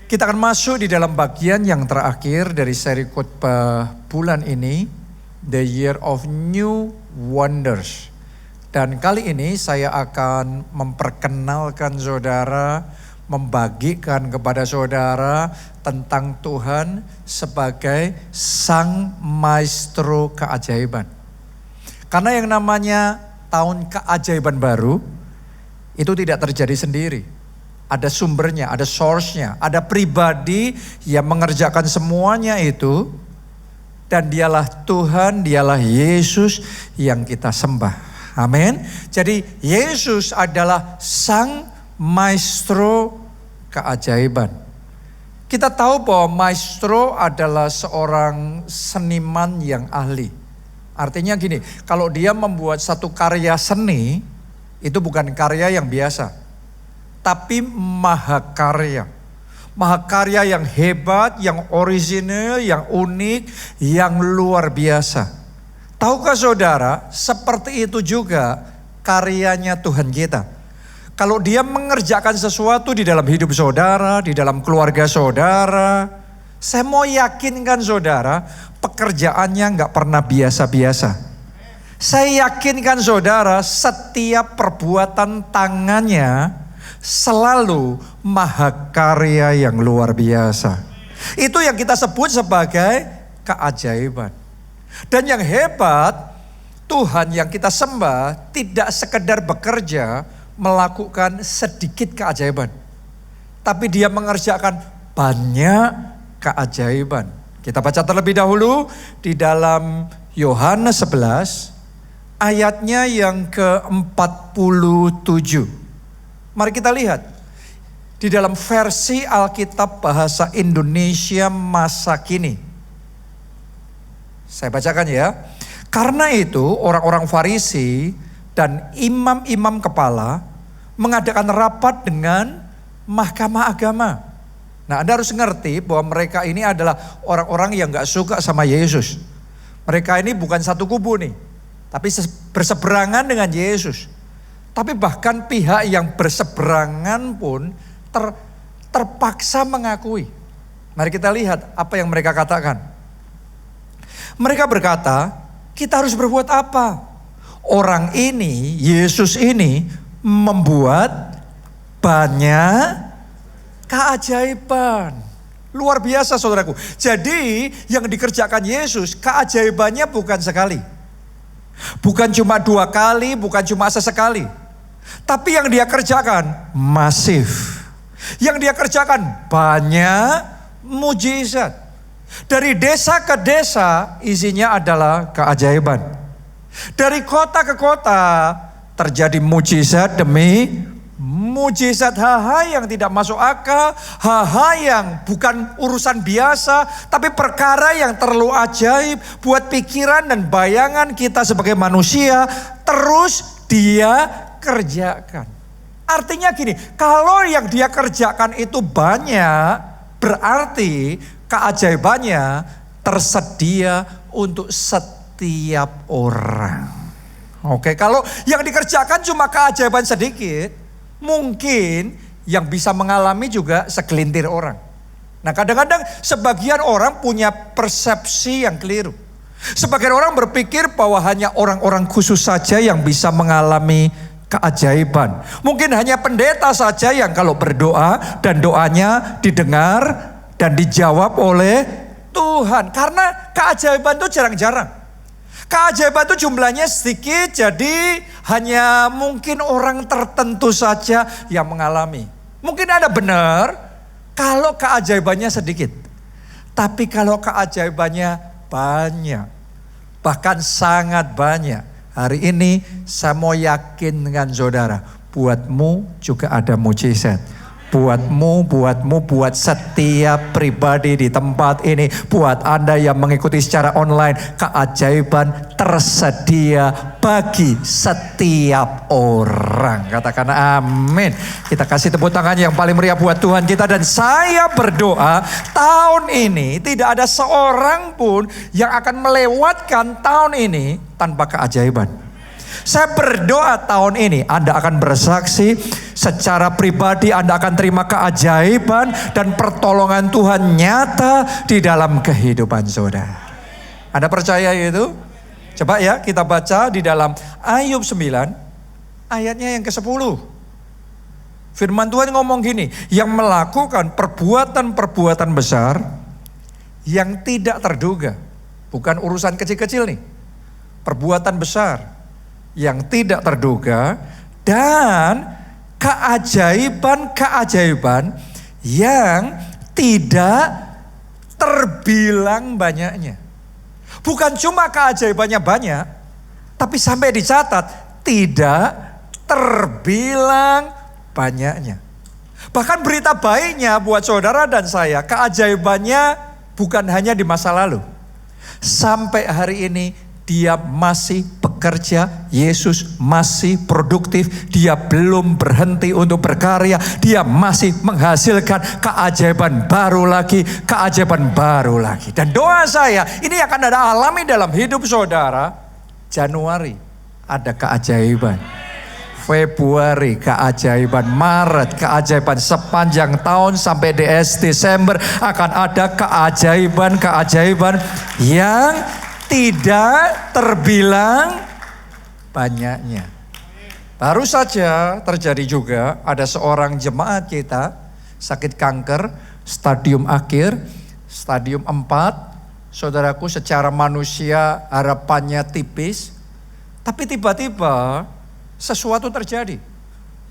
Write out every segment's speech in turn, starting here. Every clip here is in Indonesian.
Kita akan masuk di dalam bagian yang terakhir dari seri khotbah bulan ini, The Year of New Wonders. Dan kali ini saya akan memperkenalkan saudara, membagikan kepada saudara tentang Tuhan sebagai Sang Maestro keajaiban. Karena yang namanya tahun keajaiban baru itu tidak terjadi sendiri. Ada sumbernya, ada source-nya, ada pribadi yang mengerjakan semuanya itu. Dan dialah Tuhan, dialah Yesus yang kita sembah. Amin. Jadi Yesus adalah Sang Maestro keajaiban. Kita tahu bahwa maestro adalah seorang seniman yang ahli. Artinya gini, kalau dia membuat satu karya seni, itu bukan karya yang biasa. Tapi mahakarya. Mahakarya yang hebat, yang orisinal, yang unik, yang luar biasa. Tahukah saudara, seperti itu juga karyanya Tuhan kita. Kalau dia mengerjakan sesuatu di dalam hidup saudara, di dalam keluarga saudara, saya mau yakinkan saudara, pekerjaannya gak pernah biasa-biasa. Saya yakinkan saudara, setiap perbuatan tangannya selalu mahakarya yang luar biasa. Itu yang kita sebut sebagai keajaiban. Dan yang hebat, Tuhan yang kita sembah tidak sekedar bekerja melakukan sedikit keajaiban, tapi dia mengerjakan banyak keajaiban. Kita baca terlebih dahulu di dalam Yohanes 11 ayatnya yang ke-47. Mari kita lihat di dalam versi Alkitab bahasa Indonesia masa kini. Saya bacakan ya. Karena itu orang-orang Farisi dan imam-imam kepala mengadakan rapat dengan mahkamah agama. Nah, Anda harus ngerti bahwa mereka ini adalah orang-orang yang gak suka sama Yesus. Mereka ini bukan satu kubu nih, tapi berseberangan dengan Yesus. Tapi bahkan pihak yang berseberangan pun terpaksa mengakui. Mari kita lihat apa yang mereka katakan. Mereka berkata, kita harus berbuat apa? Orang ini, Yesus ini membuat banyak keajaiban. Luar biasa saudaraku. Jadi yang dikerjakan Yesus, keajaibannya bukan sekali. Bukan cuma 2 kali, bukan cuma sesekali. Tapi yang dia kerjakan masif. Yang dia kerjakan banyak mujizat. Dari desa ke desa isinya adalah keajaiban. Dari kota ke kota terjadi mujizat demi mujizat, hal-hal yang tidak masuk akal, hal-hal yang bukan urusan biasa, tapi perkara yang terlalu ajaib buat pikiran dan bayangan kita sebagai manusia, terus dia kerjakan. Artinya gini, kalau yang dia kerjakan itu banyak, berarti keajaibannya tersedia untuk setiap orang. Oke, kalau yang dikerjakan cuma keajaiban sedikit, mungkin yang bisa mengalami juga segelintir orang. Nah, kadang-kadang sebagian orang punya persepsi yang keliru. Sebagian orang berpikir bahwa hanya orang-orang khusus saja yang bisa mengalami keajaiban. Mungkin hanya pendeta saja yang kalau berdoa dan doanya didengar dan dijawab oleh Tuhan. Karena keajaiban itu jarang-jarang. Keajaiban itu jumlahnya sedikit, jadi hanya mungkin orang tertentu saja yang mengalami. Mungkin ada benar kalau keajaibannya sedikit. Tapi kalau keajaibannya banyak, bahkan sangat banyak. Hari ini saya mau yakin dengan saudara, buatmu juga ada mujizat. Buatmu, buat setiap pribadi di tempat ini, buat Anda yang mengikuti secara online, keajaiban tersedia bagi setiap orang. Katakan amin. Kita kasih tepuk tangan yang paling meriah buat Tuhan kita. Dan saya berdoa tahun ini tidak ada seorang pun yang akan melewatkan tahun ini tanpa keajaiban. Saya berdoa tahun ini Anda akan bersaksi secara pribadi, Anda akan terima keajaiban dan pertolongan Tuhan nyata di dalam kehidupan saudara. Anda percaya itu? Coba ya kita baca di dalam Ayub 9 ayatnya yang ke-10. Firman Tuhan ngomong gini, yang melakukan perbuatan-perbuatan besar yang tidak terduga. Bukan urusan kecil-kecil nih. Perbuatan besar yang tidak terduga dan keajaiban-keajaiban yang tidak terbilang banyaknya. Bukan cuma keajaibannya banyak, tapi sampai dicatat tidak terbilang banyaknya. Bahkan berita baiknya buat saudara dan saya, keajaibannya bukan hanya di masa lalu. Sampai hari ini dia masih bekerja, Yesus masih produktif, dia belum berhenti untuk berkarya, dia masih menghasilkan keajaiban baru lagi, keajaiban baru lagi. Dan doa saya, ini akan ada alami dalam hidup saudara. Januari ada keajaiban. Februari keajaiban, Maret keajaiban, sepanjang tahun sampai Desember akan ada keajaiban-keajaiban yang tidak terbilang banyaknya. Baru saja terjadi juga ada seorang jemaat kita sakit kanker stadium akhir, stadium 4. Saudaraku, secara manusia harapannya tipis, tapi tiba-tiba sesuatu terjadi.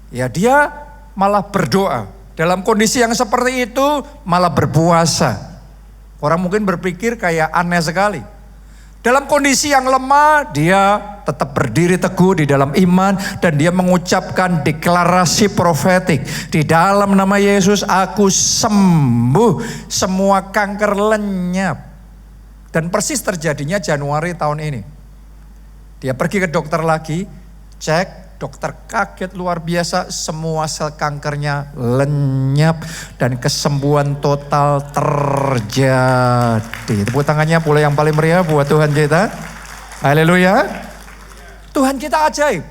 Ya, dia malah berdoa. Dalam kondisi yang seperti itu malah berpuasa. Orang mungkin berpikir kayak aneh sekali. Dalam kondisi yang lemah dia tetap berdiri teguh di dalam iman dan dia mengucapkan deklarasi profetik. Di dalam nama Yesus aku sembuh, semua kanker lenyap. Dan persis terjadinya Januari tahun ini. Dia pergi ke dokter lagi, cek, dokter kaget luar biasa, semua sel kankernya lenyap dan kesembuhan total terjadi. Tepuk tangannya pula yang paling meriah buat Tuhan kita. Haleluya. Tuhan kita ajaib.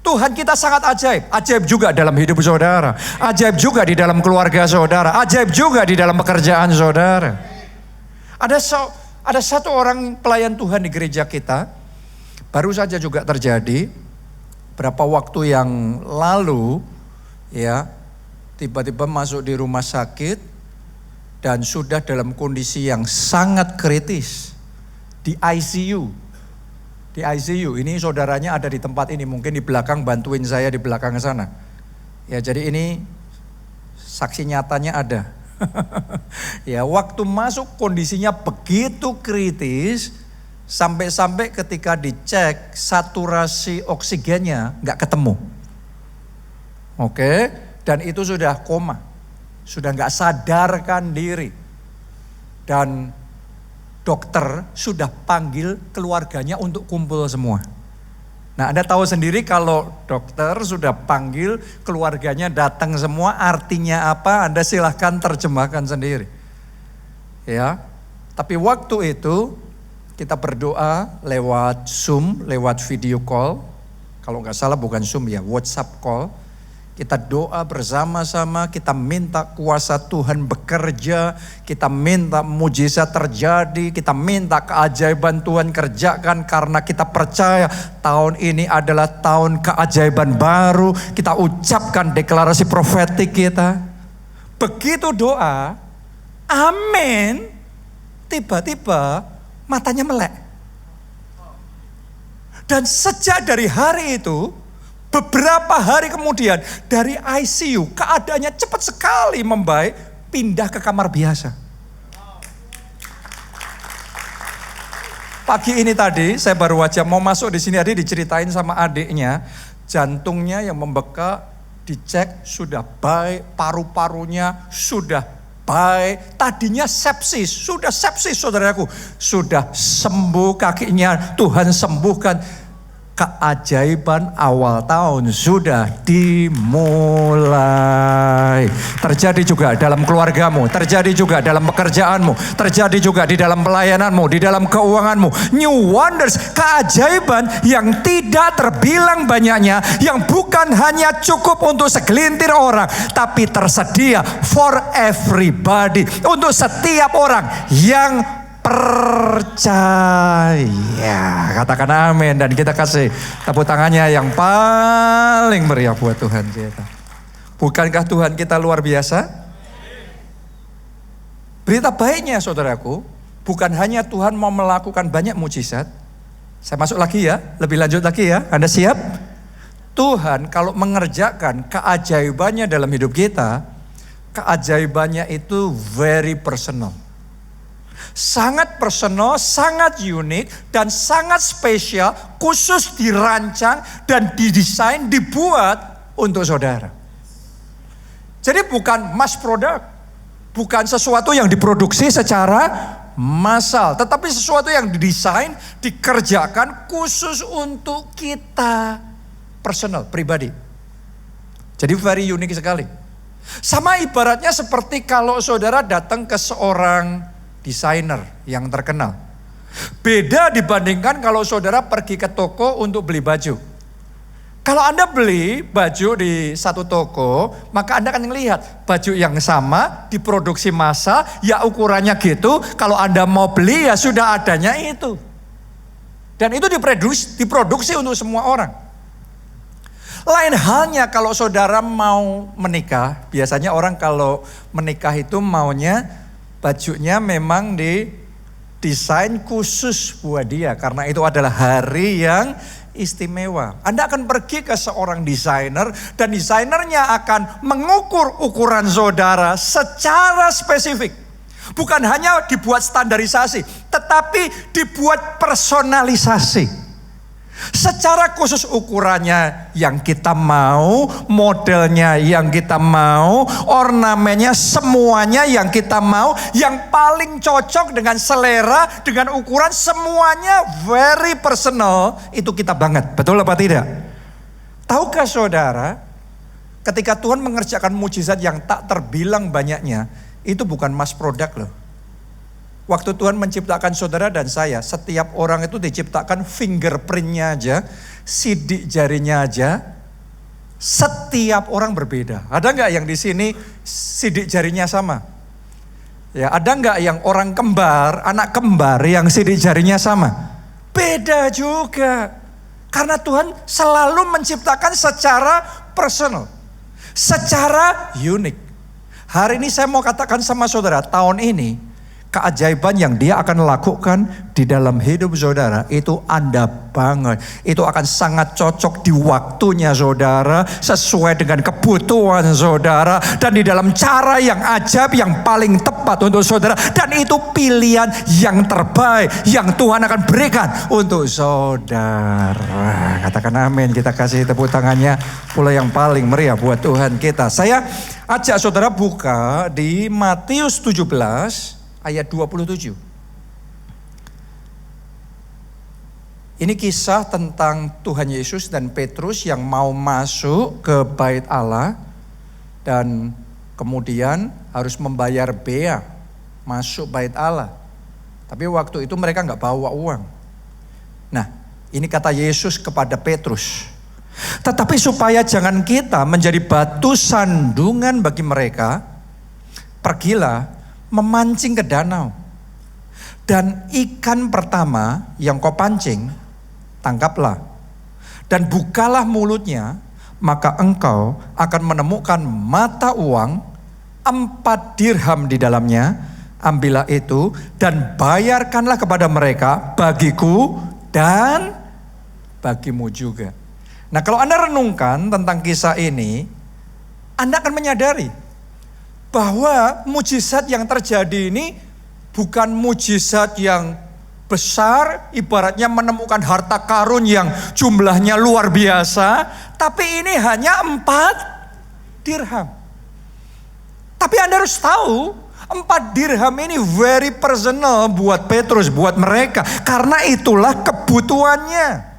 Tuhan kita sangat ajaib. Ajaib juga dalam hidup saudara. Ajaib juga di dalam keluarga saudara. Ajaib juga di dalam pekerjaan saudara. Ada satu orang pelayan Tuhan di gereja kita, baru saja juga terjadi berapa waktu yang lalu, ya, tiba-tiba masuk di rumah sakit dan sudah dalam kondisi yang sangat kritis di ICU. Di ICU ini saudaranya ada di tempat ini, mungkin di belakang bantuin saya di belakang sana. Ya, jadi ini saksi nyatanya ada. Ya, waktu masuk kondisinya begitu kritis. Sampai-sampai ketika dicek saturasi oksigennya nggak ketemu. Oke, dan itu sudah koma. Sudah nggak sadarkan diri. Dan dokter sudah panggil keluarganya untuk kumpul semua. Nah, Anda tahu sendiri kalau dokter sudah panggil keluarganya datang semua, artinya apa? Anda silahkan terjemahkan sendiri. Ya, tapi waktu itu kita berdoa lewat Zoom, lewat video call. Kalau nggak salah bukan Zoom ya, WhatsApp call. Kita doa bersama-sama, kita minta kuasa Tuhan bekerja, kita minta mujizat terjadi, kita minta keajaiban Tuhan kerjakan karena kita percaya tahun ini adalah tahun keajaiban baru. Kita ucapkan deklarasi profetik kita. Begitu doa, amin, tiba-tiba matanya melek. Dan sejak dari hari itu, beberapa hari kemudian dari ICU keadaannya cepat sekali membaik, pindah ke kamar biasa. Pagi ini tadi saya baru aja mau masuk di sini, tadi diceritain sama adiknya, jantungnya yang membekak dicek sudah baik, paru-parunya sudah baik, tadinya sepsis, sudah sepsis saudaraku, sudah sembuh kakinya, Tuhan sembuhkan. keajaiban awal tahun sudah dimulai. Terjadi juga dalam keluargamu, terjadi juga dalam pekerjaanmu, terjadi juga di dalam pelayananmu, di dalam keuanganmu. New wonders, keajaiban yang tidak terbilang banyaknya, yang bukan hanya cukup untuk segelintir orang, tapi tersedia for everybody, untuk setiap orang yang percaya. Katakan amin, dan kita kasih tepuk tangannya yang paling meriah buat Tuhan kita. Bukankah Tuhan kita luar biasa? Berita baiknya saudaraku, bukan hanya Tuhan mau melakukan banyak mujizat. Saya masuk lagi ya, lebih lanjut lagi ya. Anda siap? Tuhan kalau mengerjakan keajaibannya dalam hidup kita, keajaibannya itu very personal. Sangat personal, sangat unik, dan sangat spesial, khusus dirancang dan didesain, dibuat untuk saudara. Jadi bukan mass product, bukan sesuatu yang diproduksi secara massal, tetapi sesuatu yang didesain, dikerjakan khusus untuk kita, personal, pribadi. Jadi very unik sekali. Sama ibaratnya seperti kalau saudara datang ke seorang desainer yang terkenal. Beda dibandingkan kalau saudara pergi ke toko untuk beli baju. Kalau Anda beli baju di satu toko, maka Anda akan melihat baju yang sama, diproduksi massal, ya ukurannya gitu. Kalau Anda mau beli ya sudah adanya itu. Dan itu diproduksi untuk semua orang. Lain halnya kalau saudara mau menikah, biasanya orang kalau menikah itu maunya bajunya memang didesain khusus buat dia, karena itu adalah hari yang istimewa. Anda akan pergi ke seorang desainer, dan desainernya akan mengukur ukuran saudara secara spesifik. Bukan hanya dibuat standarisasi, tetapi dibuat personalisasi. Secara khusus ukurannya yang kita mau, modelnya yang kita mau, ornamennya semuanya yang kita mau, yang paling cocok dengan selera, dengan ukuran, semuanya very personal, itu kita banget. Betul apa tidak? Tahukah saudara, ketika Tuhan mengerjakan mujizat yang tak terbilang banyaknya, itu bukan mass product loh. Waktu Tuhan menciptakan saudara dan saya, setiap orang itu diciptakan fingerprintnya aja, sidik jarinya aja. Setiap orang berbeda. Ada nggak yang di sini sidik jarinya sama? Ya, ada nggak yang orang kembar, anak kembar yang sidik jarinya sama? Beda juga. Karena Tuhan selalu menciptakan secara personal, secara unik. Hari ini saya mau katakan sama saudara, tahun ini keajaiban yang dia akan lakukan di dalam hidup saudara itu Anda banget. Itu akan sangat cocok di waktunya saudara, sesuai dengan kebutuhan saudara, dan di dalam cara yang ajaib, yang paling tepat untuk saudara. Dan itu pilihan yang terbaik yang Tuhan akan berikan untuk saudara. Katakan amin, kita kasih tepuk tangannya pula yang paling meriah buat Tuhan kita. Saya ajak saudara buka di Matius 17 ayat 27. Ini kisah tentang Tuhan Yesus dan Petrus yang mau masuk ke bait Allah dan kemudian harus membayar bea masuk bait Allah. Tapi waktu itu mereka nggak bawa uang. Nah, ini kata Yesus kepada Petrus. Tetapi supaya jangan kita menjadi batu sandungan bagi mereka, pergilah memancing ke danau. Dan ikan pertama yang kau pancing, tangkaplah. Dan bukalah mulutnya, maka engkau akan menemukan mata uang 4 dirham di dalamnya. Ambillah itu dan bayarkanlah kepada mereka, bagiku dan bagimu juga. Nah, kalau Anda renungkan tentang kisah ini, Anda akan menyadari bahwa mujizat yang terjadi ini bukan mujizat yang besar, ibaratnya menemukan harta karun yang jumlahnya luar biasa, tapi ini hanya 4 dirham. Tapi Anda harus tahu, 4 dirham ini very personal buat Petrus, buat mereka, karena itulah kebutuhannya.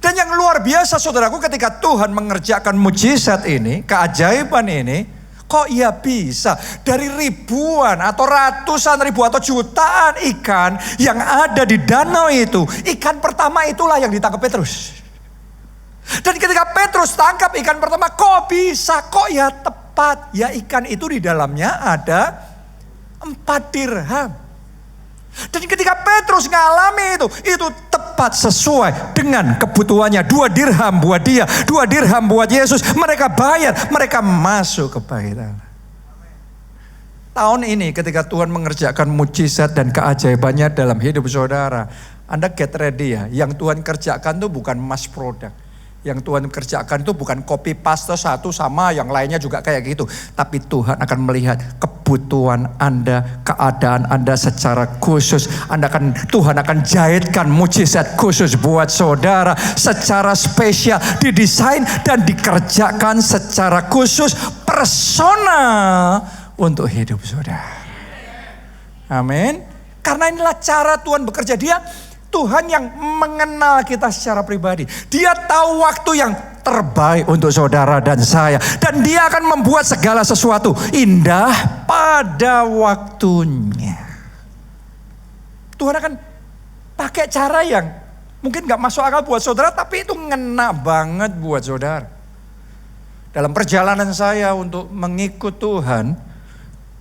Dan yang luar biasa saudaraku, ketika Tuhan mengerjakan mujizat ini, keajaiban ini, kok ia bisa dari ribuan atau ratusan ribu atau jutaan ikan yang ada di danau itu, ikan pertama itulah yang ditangkap Petrus. Dan ketika Petrus tangkap ikan pertama, kok bisa, kok ya tepat, ya ikan itu di dalamnya ada 4 dirham. Dan ketika Petrus ngalami itu tepat sesuai dengan kebutuhannya. 2 dirham buat dia, 2 dirham buat Yesus. Mereka bayar, mereka masuk ke bait Allah. Tahun ini ketika Tuhan mengerjakan mujizat dan keajaibannya dalam hidup saudara, Anda get ready ya. Yang Tuhan kerjakan itu bukan mass product. Yang Tuhan kerjakan itu bukan copy paste satu sama yang lainnya juga kayak gitu. Tapi Tuhan akan melihat kebutuhan Anda, keadaan Anda secara khusus. Tuhan akan jahitkan mujizat khusus buat saudara secara spesial, didesain dan dikerjakan secara khusus personal untuk hidup saudara. Amin. Karena inilah cara Tuhan bekerja. Tuhan yang mengenal kita secara pribadi. Dia tahu waktu yang terbaik untuk saudara dan saya. Dan dia akan membuat segala sesuatu indah pada waktunya. Tuhan akan pakai cara yang mungkin gak masuk akal buat saudara, tapi itu ngena banget buat saudara. Dalam perjalanan saya untuk mengikut Tuhan,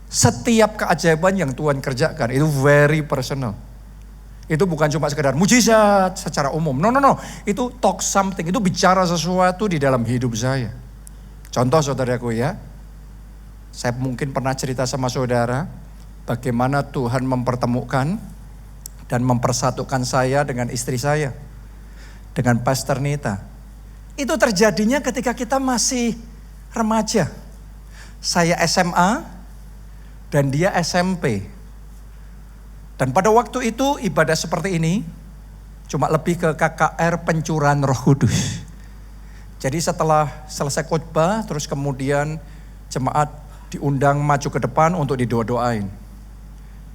setiap keajaiban yang Tuhan kerjakan itu very personal. Itu bukan cuma sekedar mujizat secara umum. No. Itu talk something. Itu bicara sesuatu di dalam hidup saya. Contoh saudaraku ya. Saya mungkin pernah cerita sama saudara. Bagaimana Tuhan mempertemukan dan mempersatukan saya dengan istri saya. Dengan Pastor Nita. Itu terjadinya ketika kita masih remaja. Saya SMA dan dia SMP. Dan pada waktu itu ibadah seperti ini cuma lebih ke KKR pencurahan Roh Kudus. Jadi setelah selesai khotbah terus kemudian jemaat diundang maju ke depan untuk didoa-doain.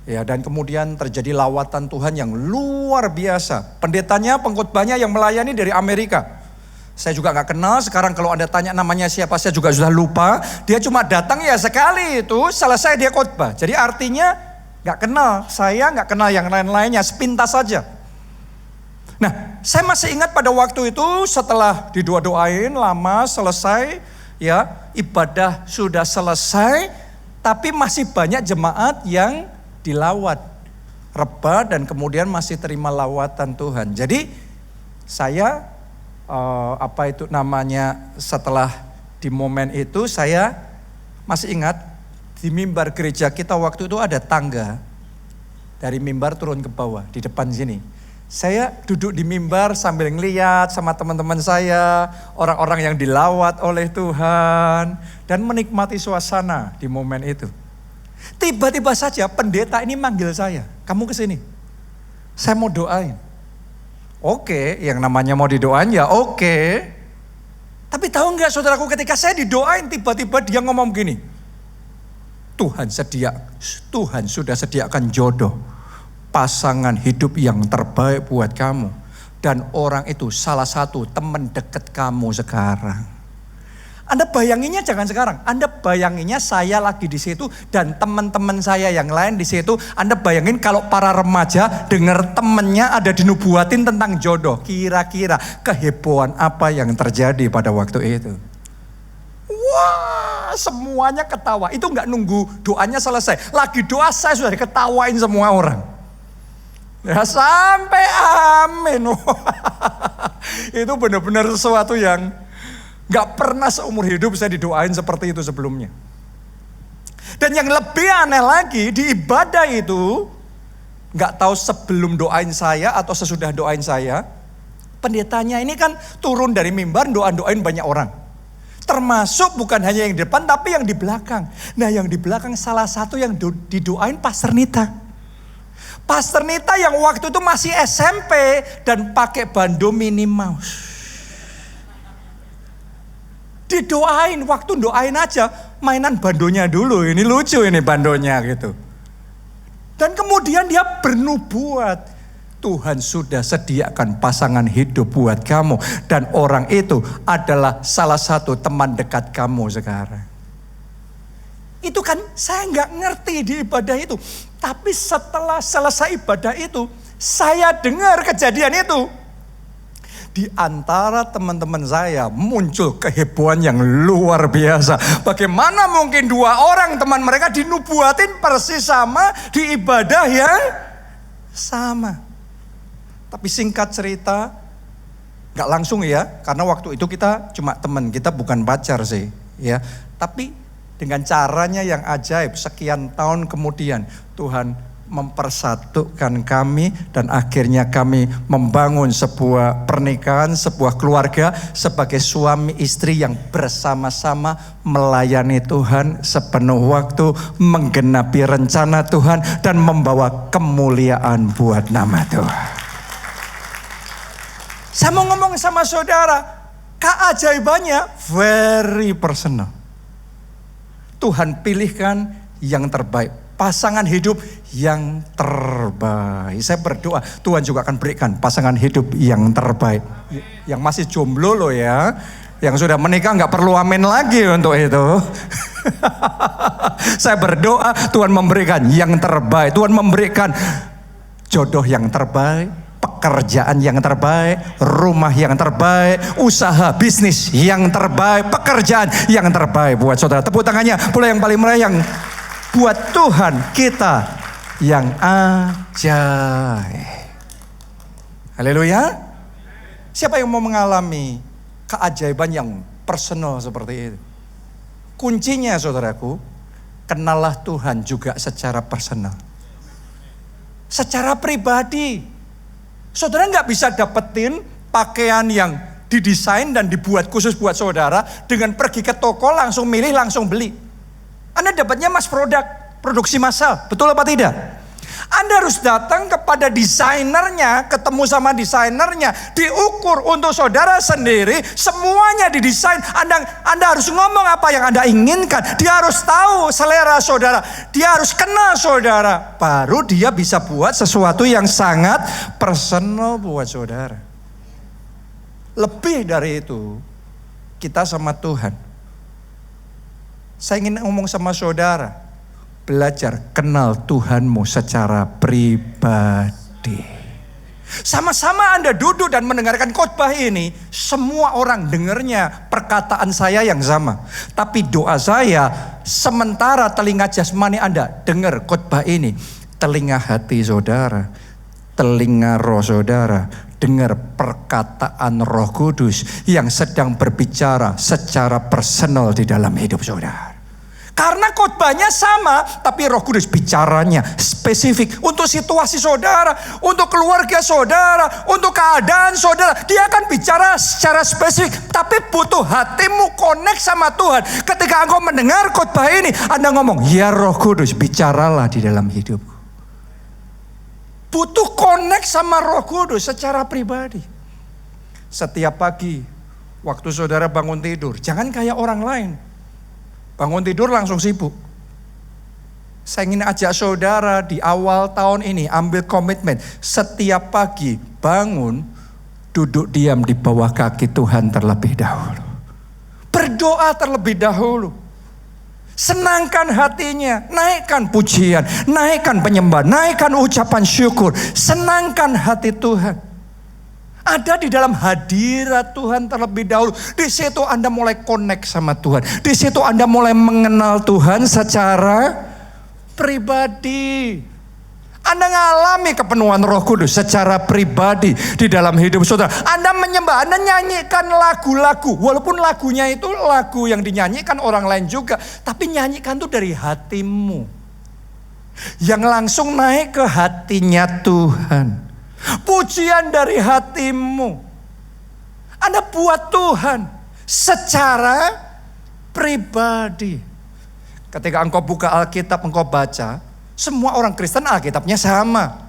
Ya, dan kemudian terjadi lawatan Tuhan yang luar biasa. Pendetanya, pengkhotbahnya yang melayani dari Amerika. Saya juga gak kenal, sekarang kalau Anda tanya namanya siapa saya juga sudah lupa. Dia cuma datang ya sekali itu selesai dia khotbah. Jadi artinya gak kenal, saya gak kenal yang lain-lainnya, sepintas saja. Nah, saya masih ingat pada waktu itu setelah didoa-doain lama selesai, ya ibadah sudah selesai, tapi masih banyak jemaat yang dilawat, rebah dan kemudian masih terima lawatan Tuhan. Jadi saya setelah di momen itu saya masih ingat. Di mimbar gereja kita waktu itu ada tangga. Dari mimbar turun ke bawah di depan sini. Saya duduk di mimbar sambil ngeliat sama teman-teman saya. Orang-orang yang dilawat oleh Tuhan. Dan menikmati suasana di momen itu. Tiba-tiba saja pendeta ini manggil saya. Kamu kesini. Saya mau doain. Oke, yang namanya mau didoain ya oke. Tapi tahu gak saudaraku, ketika saya didoain tiba-tiba dia ngomong begini. Tuhan sudah sediakan jodoh, pasangan hidup yang terbaik buat kamu. Dan orang itu salah satu teman dekat kamu sekarang. Anda bayanginnya jangan sekarang, Anda bayanginnya saya lagi di situ dan teman-teman saya yang lain di situ. Anda bayangin kalau para remaja dengar temennya ada dinubuatin tentang jodoh. Kira-kira kehebohan apa yang terjadi pada waktu itu? Wah, semuanya ketawa. Itu gak nunggu doanya selesai. Lagi doa saya sudah diketawain semua orang. Ya sampai amin. Itu benar-benar sesuatu yang gak pernah seumur hidup saya didoain seperti itu sebelumnya. Dan yang lebih aneh lagi, di ibadah itu gak tahu sebelum doain saya atau sesudah doain saya, pendetanya ini kan turun dari mimbar doain banyak orang. Termasuk bukan hanya yang di depan tapi yang di belakang. Nah yang di belakang salah satu yang didoain Pastor Nita. Pastor Nita yang waktu itu masih SMP dan pakai bando Minnie Mouse. Didoain, waktu doain aja mainan bandonya dulu. Ini lucu ini bandonya gitu. Dan kemudian dia bernubuat. Tuhan sudah sediakan pasangan hidup buat kamu. Dan orang itu adalah salah satu teman dekat kamu sekarang. Itu kan saya nggak ngerti di ibadah itu. Tapi setelah selesai ibadah itu, saya dengar kejadian itu. Di antara teman-teman saya muncul kehebohan yang luar biasa. Bagaimana mungkin 2 orang teman mereka dinubuatin persis sama di ibadah yang sama. Tapi singkat cerita, gak langsung ya, karena waktu itu kita cuma teman, kita bukan pacar sih. Ya, tapi dengan caranya yang ajaib, sekian tahun kemudian Tuhan mempersatukan kami dan akhirnya kami membangun sebuah pernikahan, sebuah keluarga sebagai suami istri yang bersama-sama melayani Tuhan sepenuh waktu, menggenapi rencana Tuhan dan membawa kemuliaan buat nama Tuhan. Saya mau ngomong sama saudara, keajaibannya very personal. Tuhan pilihkan yang terbaik. Pasangan hidup yang terbaik. Saya berdoa Tuhan juga akan berikan pasangan hidup yang terbaik. Yang masih jomblo loh ya. Yang sudah menikah gak perlu amin lagi untuk itu. Saya berdoa Tuhan memberikan yang terbaik. Tuhan memberikan jodoh yang terbaik. Pekerjaan yang terbaik, rumah yang terbaik, usaha bisnis yang terbaik, pekerjaan yang terbaik buat saudara. Tepuk tangannya pula yang paling meriah yang buat Tuhan kita yang ajaib. Haleluya. Siapa yang mau mengalami keajaiban yang personal seperti itu? Kuncinya saudaraku, kenallah Tuhan juga secara personal. Secara pribadi. Saudara gak bisa dapetin pakaian yang didesain dan dibuat khusus buat saudara dengan pergi ke toko langsung milih langsung beli. Anda dapatnya mass produksi massal, betul apa tidak? Anda harus datang kepada desainernya, ketemu sama desainernya, diukur untuk saudara sendiri, semuanya didesain. Anda harus ngomong apa yang Anda inginkan. Dia harus tahu selera saudara, dia harus kenal saudara. Baru dia bisa buat sesuatu yang sangat personal buat saudara. Lebih dari itu, kita sama Tuhan. Saya ingin ngomong sama saudara, belajar kenal Tuhanmu secara pribadi. Sama-sama Anda duduk dan mendengarkan khotbah ini, semua orang dengarnya perkataan saya yang sama. Tapi doa saya, sementara telinga jasmani Anda dengar khotbah ini, telinga hati saudara, telinga roh saudara, dengar perkataan Roh Kudus yang sedang berbicara secara personal di dalam hidup saudara. Karena khotbahnya sama, tapi Roh Kudus bicaranya spesifik untuk situasi saudara, untuk keluarga saudara, untuk keadaan saudara. Dia akan bicara secara spesifik, tapi butuh hatimu connect sama Tuhan. Ketika engkau mendengar khotbah ini, Anda ngomong, ya Roh Kudus bicaralah di dalam hidupku. Butuh connect sama Roh Kudus secara pribadi. Setiap pagi, waktu saudara bangun tidur, jangan kayak orang lain. Bangun tidur langsung sibuk. Saya ingin ajak saudara di awal tahun ini ambil komitmen. Setiap pagi bangun, duduk diam di bawah kaki Tuhan terlebih dahulu. Berdoa terlebih dahulu. Senangkan hatinya, naikkan pujian, naikkan penyembahan, naikkan ucapan syukur. Senangkan hati Tuhan. Ada di dalam hadirat Tuhan terlebih dahulu. Di situ Anda mulai connect sama Tuhan. Di situ Anda mulai mengenal Tuhan secara pribadi. Anda mengalami kepenuhan Roh Kudus secara pribadi di dalam hidup saudara. Anda menyembah, Anda nyanyikan lagu-lagu. Walaupun lagunya itu lagu yang dinyanyikan orang lain juga. Tapi nyanyikan itu dari hatimu. Yang langsung naik ke hatinya Tuhan. Pujian dari hatimu. Anda buat Tuhan secara pribadi. Ketika engkau buka Alkitab, engkau baca, semua orang Kristen Alkitabnya sama.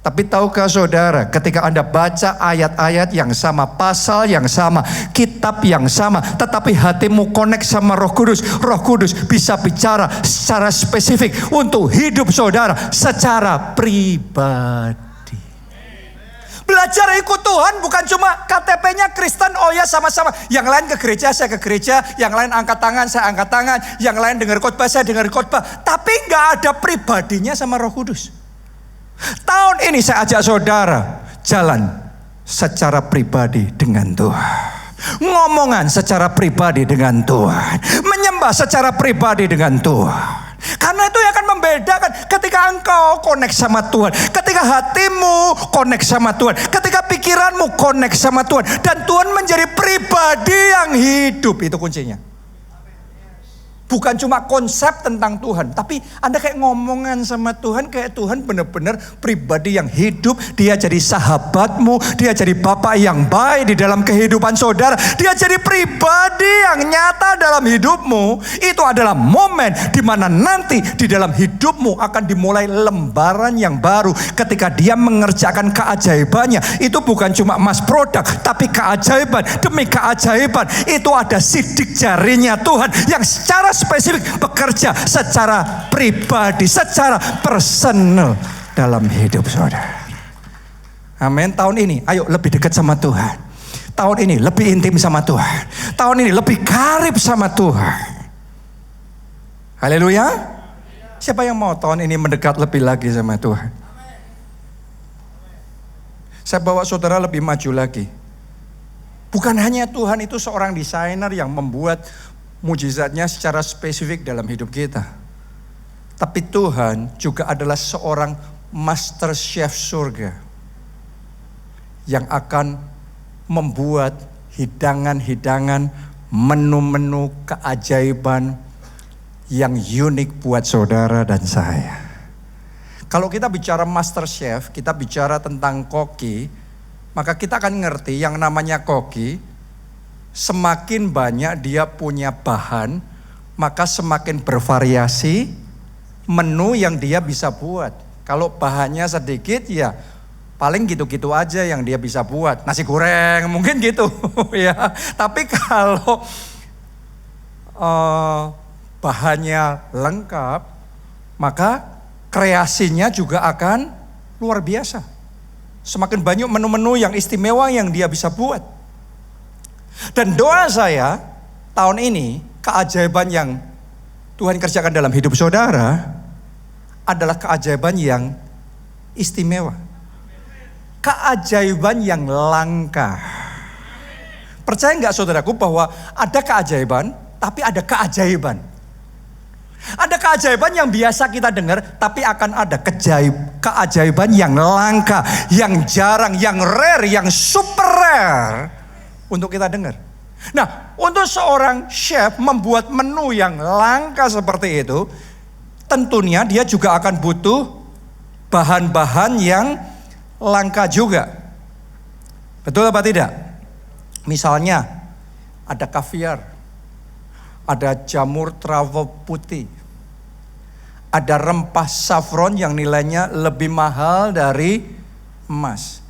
Tapi tahukah saudara, ketika Anda baca ayat-ayat yang sama, pasal yang sama, kitab yang sama, tetapi hatimu connect sama Roh Kudus, Roh Kudus bisa bicara secara spesifik untuk hidup saudara secara pribadi. Belajar ikut Tuhan bukan cuma KTP-nya Kristen, oh ya sama-sama. Yang lain ke gereja, saya ke gereja. Yang lain angkat tangan, saya angkat tangan. Yang lain dengar khotbah, saya dengar khotbah. Tapi gak ada pribadinya sama Roh Kudus. Tahun ini saya ajak saudara jalan secara pribadi dengan Tuhan. Ngomongan secara pribadi dengan Tuhan. Menyembah secara pribadi dengan Tuhan. Karena itu yang akan membedakan ketika engkau connect sama Tuhan. Ketika hatimu connect sama Tuhan. Ketika pikiranmu connect sama Tuhan. Dan Tuhan menjadi pribadi yang hidup. Itu kuncinya. Bukan cuma konsep tentang Tuhan. Tapi Anda kayak ngomongan sama Tuhan. Kayak Tuhan benar-benar pribadi yang hidup. Dia jadi sahabatmu. Dia jadi bapak yang baik di dalam kehidupan saudara. Dia jadi pribadi yang nyata dalam hidupmu. Itu adalah momen di mana nanti di dalam hidupmu akan dimulai lembaran yang baru. Ketika dia mengerjakan keajaibannya. Itu bukan cuma mass product. Tapi keajaiban demi keajaiban. Itu ada sidik jarinya Tuhan. Yang secara spesifik bekerja secara pribadi, secara personal dalam hidup saudara. Amin. Tahun ini ayo lebih dekat sama Tuhan. Tahun ini lebih intim sama Tuhan. Tahun ini lebih karib sama Tuhan. Haleluya. Siapa yang mau tahun ini mendekat lebih lagi sama Tuhan? Saya bawa saudara lebih maju lagi. Bukan hanya Tuhan itu seorang desainer yang membuat mujizatnya secara spesifik dalam hidup kita. Tapi Tuhan juga adalah seorang master chef surga. Yang akan membuat hidangan-hidangan, menu-menu keajaiban yang unik buat saudara dan saya. Kalau kita bicara master chef, kita bicara tentang koki, maka kita akan ngerti yang namanya koki. Semakin banyak dia punya bahan, maka semakin bervariasi menu yang dia bisa buat. Kalau bahannya sedikit ya paling gitu-gitu aja yang dia bisa buat. Nasi goreng mungkin gitu ya. Tapi kalau bahannya lengkap, maka kreasinya juga akan luar biasa. Semakin banyak menu-menu yang istimewa yang dia bisa buat. Dan doa saya tahun ini keajaiban yang Tuhan kerjakan dalam hidup saudara adalah keajaiban yang istimewa. Keajaiban yang langka. Percaya enggak saudaraku bahwa ada keajaiban tapi ada keajaiban. Ada keajaiban yang biasa kita dengar tapi akan ada keajaiban yang langka, yang jarang, yang rare, yang super rare. Untuk kita dengar. Nah, untuk seorang chef membuat menu yang langka seperti itu, tentunya dia juga akan butuh bahan-bahan yang langka juga. Betul apa tidak? Misalnya, ada kaviar, ada jamur travo putih, ada rempah saffron yang nilainya lebih mahal dari emas.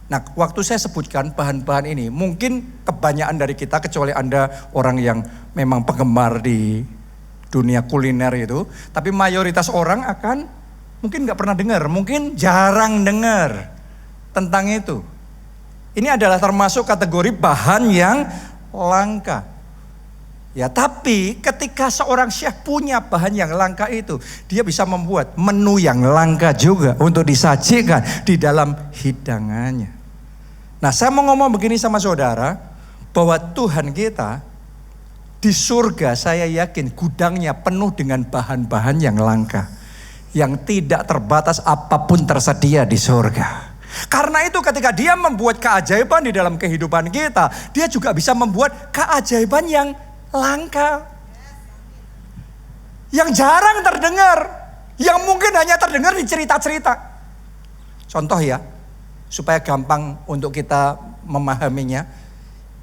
Nah, waktu saya sebutkan bahan-bahan ini, mungkin kebanyakan dari kita, kecuali Anda orang yang memang penggemar di dunia kuliner itu, tapi mayoritas orang akan mungkin gak pernah dengar, mungkin jarang dengar tentang itu. Ini adalah termasuk kategori bahan yang langka. Ya, tapi ketika seorang chef punya bahan yang langka itu, dia bisa membuat menu yang langka juga untuk disajikan di dalam hidangannya. Nah, saya mau ngomong begini sama saudara, bahwa Tuhan kita di surga saya yakin gudangnya penuh dengan bahan-bahan yang langka. Yang tidak terbatas apapun tersedia di surga. Karena itu ketika dia membuat keajaiban di dalam kehidupan kita, dia juga bisa membuat keajaiban yang langka. Yang jarang terdengar, yang mungkin hanya terdengar di cerita-cerita. Contoh ya, supaya gampang untuk kita memahaminya,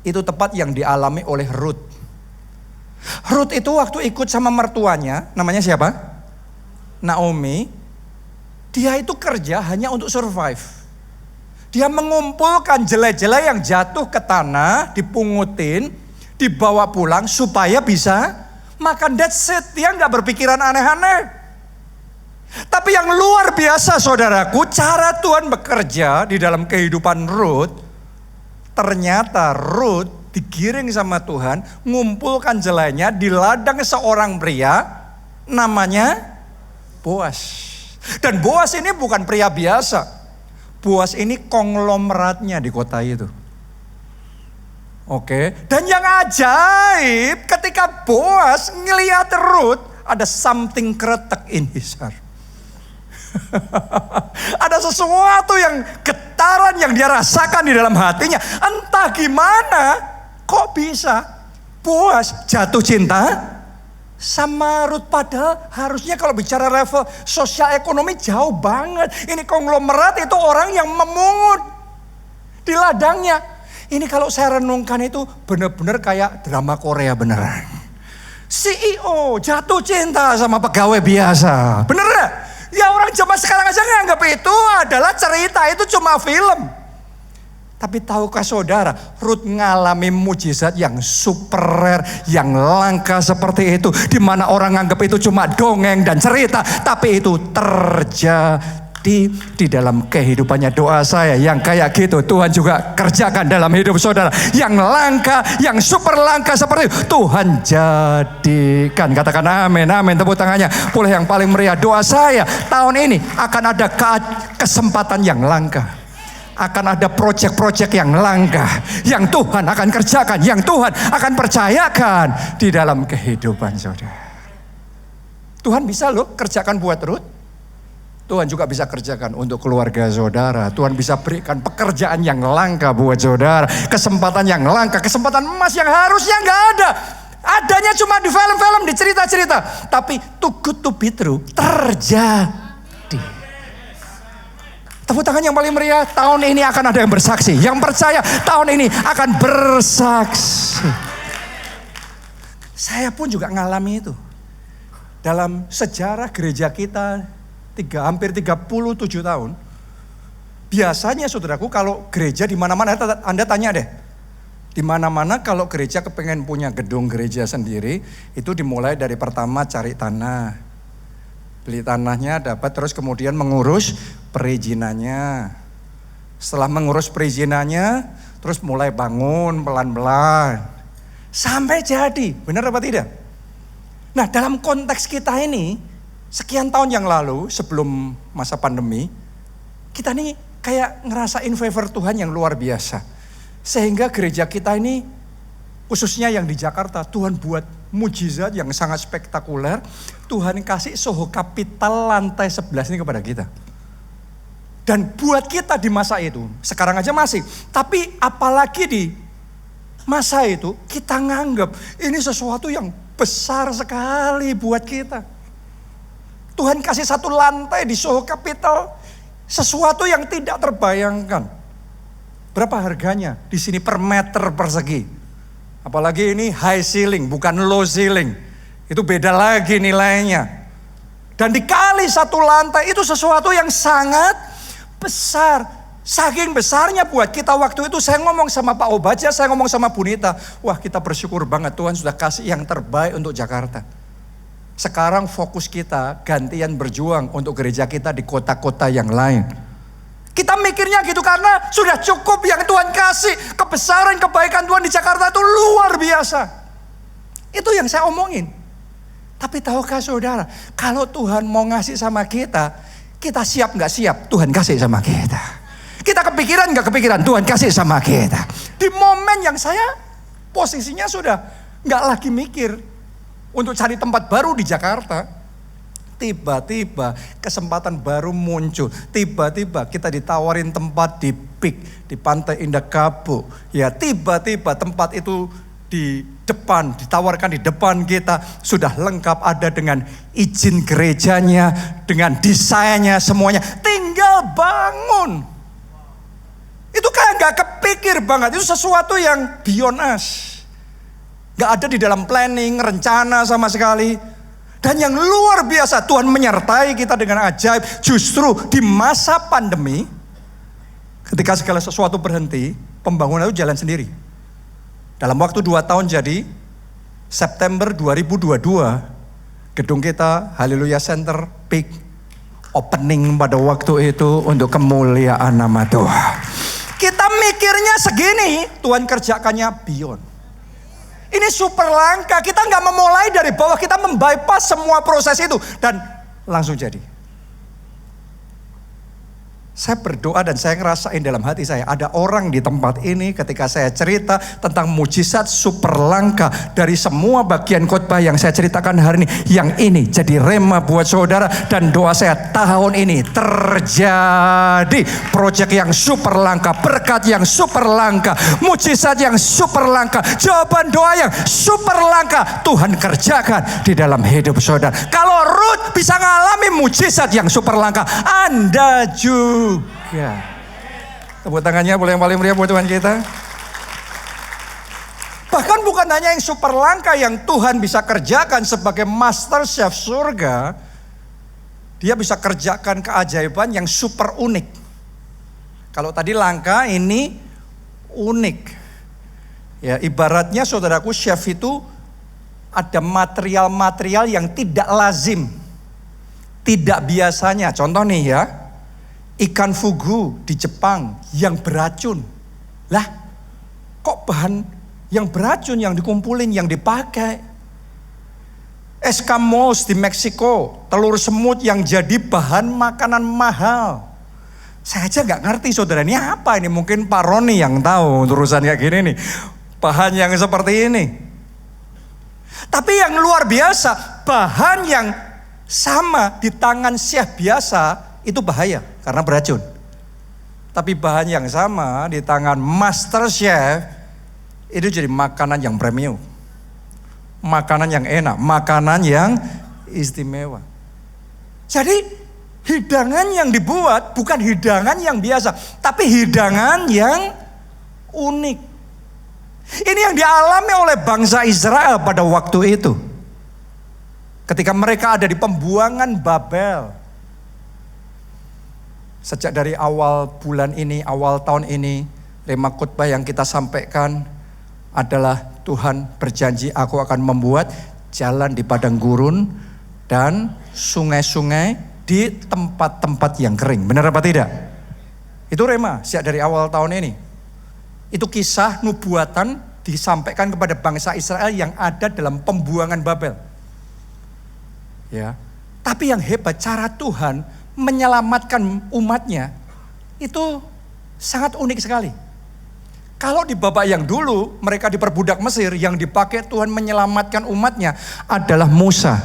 itu tepat yang dialami oleh Ruth. Ruth itu waktu ikut sama mertuanya, namanya siapa? Naomi. Dia itu kerja hanya untuk survive. Dia mengumpulkan jelai-jelai yang jatuh ke tanah, dipungutin, dibawa pulang supaya bisa makan. That's it. Dia gak berpikiran aneh-aneh. Tapi yang luar biasa saudaraku, cara Tuhan bekerja di dalam kehidupan Ruth, ternyata Ruth digiring sama Tuhan, ngumpulkan jelainya di ladang seorang pria namanya Boas. Dan Boas ini bukan pria biasa. Boas ini konglomeratnya di kota itu. Oke, dan yang ajaib ketika Boas ngelihat Ruth, ada something kretek in his heart. Ada sesuatu yang getaran yang dia rasakan di dalam hatinya. Entah gimana, kok bisa Boas jatuh cinta sama Ruth. Padahal harusnya kalau bicara level sosial ekonomi jauh banget. Ini konglomerat itu orang yang memungut di ladangnya. Ini kalau saya renungkan itu benar-benar kayak drama Korea beneran. CEO jatuh cinta sama pegawai biasa. Bener gak? Ya orang zaman sekarang aja nganggap itu adalah cerita, itu cuma film. Tapi tahukah saudara, Ruth ngalami mujizat yang super rare, yang langka seperti itu. Di mana orang nganggap itu cuma dongeng dan cerita, tapi itu terjadi di dalam kehidupannya. Doa saya yang kayak gitu Tuhan juga kerjakan dalam hidup saudara. Yang langka, yang super langka seperti itu Tuhan jadikan. Katakan amin, amin, tepuk tangannya. Boleh yang paling meriah. Doa saya tahun ini akan ada kesempatan yang langka. Akan ada proyek-proyek yang langka, yang Tuhan akan kerjakan, yang Tuhan akan percayakan di dalam kehidupan saudara. Tuhan bisa loh kerjakan buat Ruth. Tuhan juga bisa kerjakan untuk keluarga saudara. Tuhan bisa berikan pekerjaan yang langka buat saudara. Kesempatan yang langka, kesempatan emas yang harusnya gak ada. Adanya cuma di film-film, di cerita-cerita. Tapi too good to be true, terjadi. Tepuk tangan yang paling meriah. Tahun ini akan ada yang bersaksi. Yang percaya tahun ini akan bersaksi. Saya pun juga ngalami itu. Dalam sejarah gereja kita hampir 37 tahun. Biasanya saudaraku kalau gereja di mana-mana, Anda tanya deh. Di mana-mana kalau gereja kepengen punya gedung gereja sendiri, itu dimulai dari pertama cari tanah. Beli tanahnya dapat, terus kemudian mengurus perizinannya. Setelah mengurus perizinannya, terus mulai bangun pelan-pelan. Sampai jadi, benar apa tidak? Nah dalam konteks kita ini, sekian tahun yang lalu sebelum masa pandemi, kita nih kayak ngerasain favor Tuhan yang luar biasa. Sehingga gereja kita ini, khususnya yang di Jakarta, Tuhan buat mujizat yang sangat spektakuler. Tuhan kasih Soho Capital lantai 11 ini kepada kita. Dan buat kita di masa itu, sekarang aja masih. Tapi apalagi di masa itu, kita nganggap ini sesuatu yang besar sekali buat kita. Tuhan kasih satu lantai di Soho Capital, sesuatu yang tidak terbayangkan. Berapa harganya di sini per meter persegi? Apalagi ini high ceiling, bukan low ceiling. Itu beda lagi nilainya. Dan dikali satu lantai itu sesuatu yang sangat besar. Saking besarnya buat kita waktu itu, saya ngomong sama Pak Obaja, saya ngomong sama Bu Nita. Wah kita bersyukur banget Tuhan sudah kasih yang terbaik untuk Jakarta. Sekarang fokus kita gantian berjuang untuk gereja kita di kota-kota yang lain. Kita mikirnya gitu karena sudah cukup yang Tuhan kasih. Kebesaran kebaikan Tuhan di Jakarta itu luar biasa. Itu yang saya omongin. Tapi tahukah saudara, kalau Tuhan mau ngasih sama kita siap gak siap? Tuhan kasih sama kita. Kita kepikiran gak kepikiran? Tuhan kasih sama kita. Di momen yang saya posisinya sudah gak lagi mikir untuk cari tempat baru di Jakarta, tiba-tiba kesempatan baru muncul. Tiba-tiba kita ditawarin tempat di PIK, di Pantai Indah Kapuk. Ya tiba-tiba tempat itu di depan, ditawarkan di depan kita. Sudah lengkap, ada dengan izin gerejanya, dengan desainnya semuanya. Tinggal bangun. Itu kayak gak kepikir banget, itu sesuatu yang beyond us. Gak ada di dalam planning, rencana sama sekali. Dan yang luar biasa, Tuhan menyertai kita dengan ajaib. Justru di masa pandemi, ketika segala sesuatu berhenti, pembangunan itu jalan sendiri. Dalam waktu 2 tahun jadi, September 2022, gedung kita, Haleluya Center, PIK, opening pada waktu itu untuk kemuliaan nama Tuhan. Kita mikirnya segini, Tuhan kerjakannya beyond. Ini super langka, kita nggak memulai dari bawah, kita membypass semua proses itu dan langsung jadi. Saya berdoa dan saya ngerasain dalam hati saya, ada orang di tempat ini ketika saya cerita tentang mujizat super langka dari semua bagian khotbah yang saya ceritakan hari ini, yang ini jadi rema buat saudara, dan doa saya tahun ini terjadi proyek yang super langka, berkat yang super langka, mujizat yang super langka, jawaban doa yang super langka Tuhan kerjakan di dalam hidup saudara. Kalau Ruth bisa ngalami mujizat yang super langka, Anda juga. Tepuk tangannya boleh yang paling meriah buat Tuhan kita. Bahkan bukan hanya yang super langka yang Tuhan bisa kerjakan sebagai master chef surga, dia bisa kerjakan keajaiban yang super unik. Kalau tadi langka, ini unik. Ya, ibaratnya saudaraku, chef itu ada material-material yang tidak lazim, tidak biasanya. Contoh nih ya, ikan fugu di Jepang yang beracun. Lah, kok bahan yang beracun yang dikumpulin, yang dipakai? Eskamos di Meksiko, telur semut yang jadi bahan makanan mahal. Saya aja gak ngerti saudara, ini apa ini? Mungkin Pak Roni yang tahu urusan kayak gini nih. Bahan yang seperti ini. Tapi yang luar biasa, bahan yang sama di tangan chef biasa itu bahaya karena beracun. Tapi bahan yang sama di tangan master chef itu jadi makanan yang premium, makanan yang enak, makanan yang istimewa. Jadi hidangan yang dibuat bukan hidangan yang biasa, tapi hidangan yang unik. Ini yang dialami oleh bangsa Israel pada waktu itu, ketika mereka ada di pembuangan Babel. Sejak dari awal bulan ini, awal tahun ini, rema khotbah yang kita sampaikan adalah Tuhan berjanji, aku akan membuat jalan di padang gurun dan sungai-sungai di tempat-tempat yang kering. Benar apa tidak? Itu rema sejak dari awal tahun ini. Itu kisah nubuatan disampaikan kepada bangsa Israel yang ada dalam pembuangan Babel. Ya. Tapi yang hebat, cara Tuhan menyelamatkan umatnya itu sangat unik sekali. Kalau di babak yang dulu mereka diperbudak Mesir, yang dipakai Tuhan menyelamatkan umatnya adalah Musa.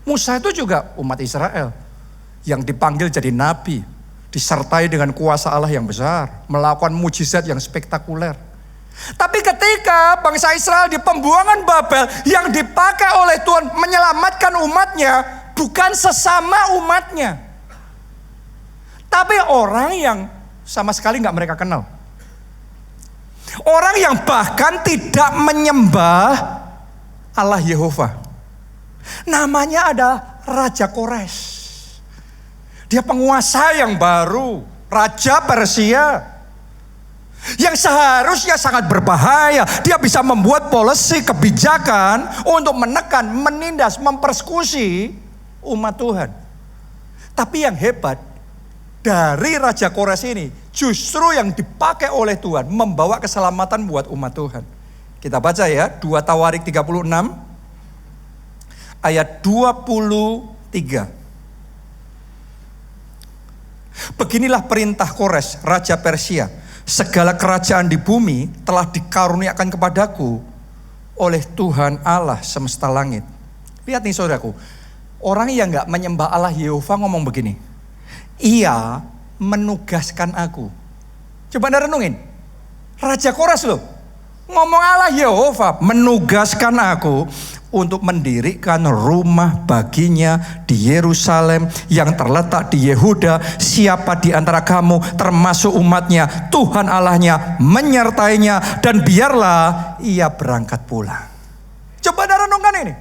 Musa itu juga umat Israel yang dipanggil jadi nabi, disertai dengan kuasa Allah yang besar, melakukan mujizat yang spektakuler. Tapi ketika bangsa Israel di pembuangan Babel, yang dipakai oleh Tuhan menyelamatkan umatnya bukan sesama umatnya, tapi orang yang sama sekali gak mereka kenal. Orang yang bahkan tidak menyembah Allah Yehova. Namanya ada Raja Kores. Dia penguasa yang baru, Raja Persia, yang seharusnya sangat berbahaya. Dia bisa membuat polisi kebijakan untuk menekan, menindas, mempersekusi umat Tuhan. Tapi yang hebat, dari Raja Kores ini justru yang dipakai oleh Tuhan membawa keselamatan buat umat Tuhan. Kita baca ya, 2 Tawarik 36 ayat 23. Beginilah perintah Kores, Raja Persia. Segala kerajaan di bumi telah dikaruniakan kepadaku oleh Tuhan Allah semesta langit. Lihat nih saudaraku, orang yang gak menyembah Allah Yehova ngomong begini, Ia menugaskan aku. Coba Anda renungin, Raja Kores loh, ngomong Allah Yehova menugaskan aku untuk mendirikan rumah baginya di Yerusalem yang terletak di Yehuda. Siapa di antara kamu termasuk umatnya, Tuhan Allahnya menyertainya, dan biarlah ia berangkat pulang. Coba Anda renungkan ini.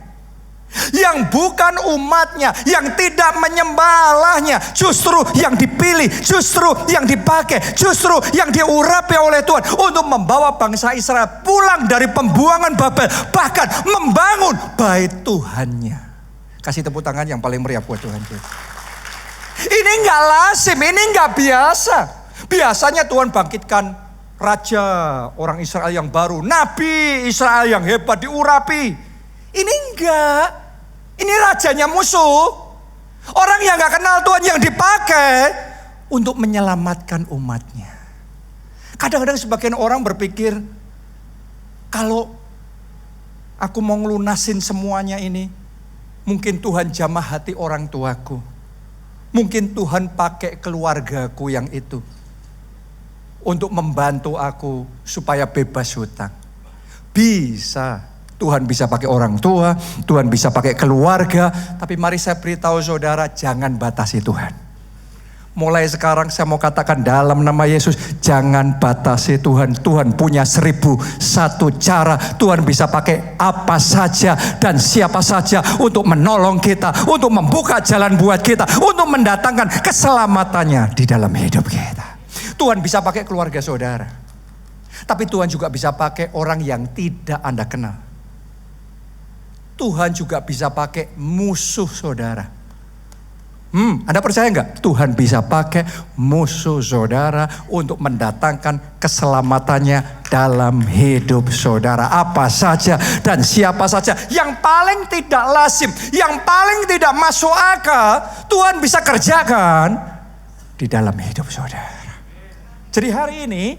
Yang bukan umatnya, yang tidak menyembah Allahnya, justru yang dipilih, justru yang dipakai, justru yang diurapi oleh Tuhan untuk membawa bangsa Israel pulang dari pembuangan Babel, bahkan membangun bait Tuhannya. Kasih tepuk tangan yang paling meriah buat Tuhan. nggak lazim, ini nggak biasa. Biasanya Tuhan bangkitkan raja orang Israel yang baru, nabi Israel yang hebat diurapi. Ini enggak, ini rajanya musuh. Orang yang nggak kenal Tuhan yang dipakai untuk menyelamatkan umatnya. Kadang-kadang sebagian orang berpikir, kalau aku mau ngelunasin semuanya ini, mungkin Tuhan jamah hati orang tuaku. Mungkin Tuhan pakai keluargaku yang itu untuk membantu aku supaya bebas hutang. Bisa. Tuhan bisa pakai orang tua, Tuhan bisa pakai keluarga. Tapi mari saya beritahu saudara, jangan batasi Tuhan. Mulai sekarang saya mau katakan dalam nama Yesus, jangan batasi Tuhan. Tuhan punya 1001 cara. Tuhan bisa pakai apa saja dan siapa saja untuk menolong kita, untuk membuka jalan buat kita, untuk mendatangkan keselamatannya di dalam hidup kita. Tuhan bisa pakai keluarga saudara. Tapi Tuhan juga bisa pakai orang yang tidak Anda kenal. Tuhan juga bisa pakai musuh saudara. Anda percaya enggak? Tuhan bisa pakai musuh saudara untuk mendatangkan keselamatannya dalam hidup saudara. Apa saja dan siapa saja yang paling tidak lazim, yang paling tidak masuk akal, Tuhan bisa kerjakan di dalam hidup saudara. Jadi hari ini,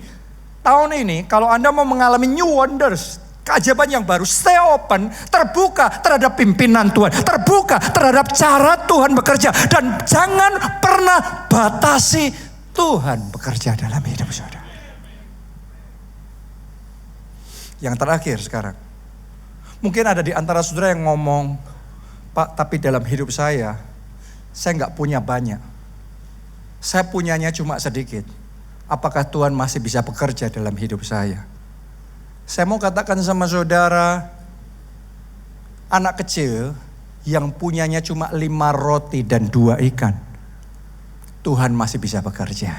tahun ini, kalau Anda mau mengalami new wonders, keajaiban yang baru, stay open, terbuka terhadap pimpinan Tuhan, terbuka terhadap cara Tuhan bekerja, dan jangan pernah batasi Tuhan bekerja dalam hidup saudara. Yang terakhir sekarang, mungkin ada di antara saudara yang ngomong, Pak, tapi dalam hidup saya nggak punya banyak, saya punyanya cuma sedikit. Apakah Tuhan masih bisa bekerja dalam hidup saya? Saya mau katakan sama saudara, anak kecil yang punyanya cuma 5 roti dan 2 ikan, Tuhan masih bisa bekerja.